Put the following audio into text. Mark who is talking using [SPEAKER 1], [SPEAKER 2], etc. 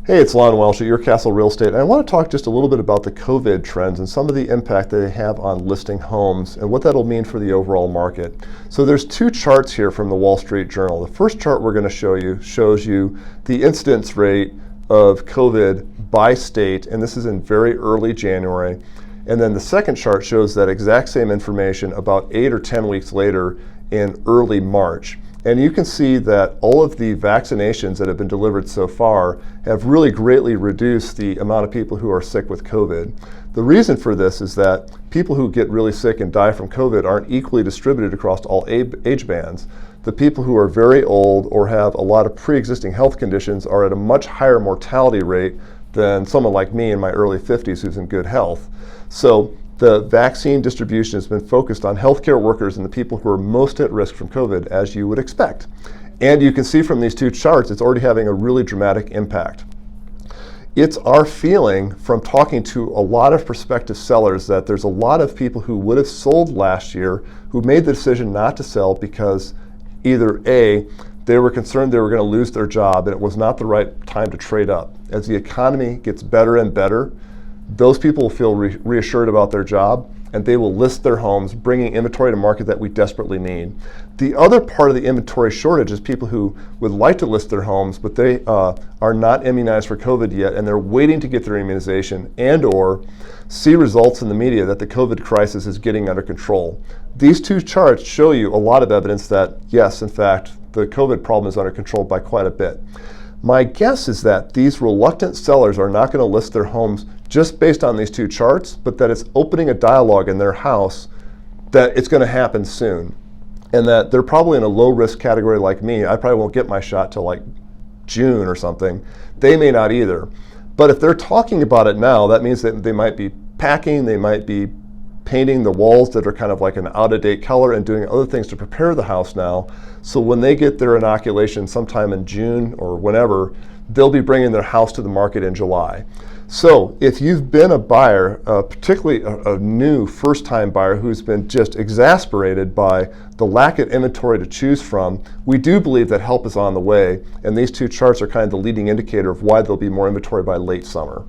[SPEAKER 1] Hey, it's Lon Welsh at Your Castle Real Estate, and I want to talk just a little bit about the COVID trends and some of the impact that they have on listing homes and what that'll mean for the overall market. So there's two charts here from the Wall Street Journal. The first chart we're going to show you shows you the incidence rate of COVID by state, and this is in very early January. And then the second chart shows that exact same information about 8 or 10 weeks later in early March. And you can see that all of the vaccinations that have been delivered so far have really greatly reduced the amount of people who are sick with COVID. The reason for this is that people who get really sick and die from COVID aren't equally distributed across all age bands. The people who are very old or have a lot of pre-existing health conditions are at a much higher mortality rate than someone like me in my early 50s who's in good health. So the vaccine distribution has been focused on healthcare workers and the people who are most at risk from COVID, as you would expect. And you can see from these two charts, it's already having a really dramatic impact. It's our feeling from talking to a lot of prospective sellers that there's a lot of people who would have sold last year who made the decision not to sell because either A, they were concerned they were going to lose their job and it was not the right time to trade up. As the economy gets better and better, those people will feel reassured about their job and they will list their homes, bringing inventory to market that we desperately need. The other part of the inventory shortage is people who would like to list their homes, but they are not immunized for COVID yet, and they're waiting to get their immunization and or see results in the media that the COVID crisis is getting under control. These two charts show you a lot of evidence that, yes, in fact, the COVID problem is under control by quite a bit. My guess is that these reluctant sellers are not going to list their homes just based on these two charts, but that it's opening a dialogue in their house that it's going to happen soon. And that they're probably in a low risk category like me. I probably won't get my shot till like June or something. They may not either. But if they're talking about it now, that means that they might be packing, they might be painting the walls that are kind of like an out-of-date color and doing other things to prepare the house now. So when they get their inoculation sometime in June or whenever, they'll be bringing their house to the market in July. So if you've been a buyer, particularly a new first-time buyer who's been just exasperated by the lack of inventory to choose from, we do believe that help is on the way, and these two charts are kind of the leading indicator of why there'll be more inventory by late summer.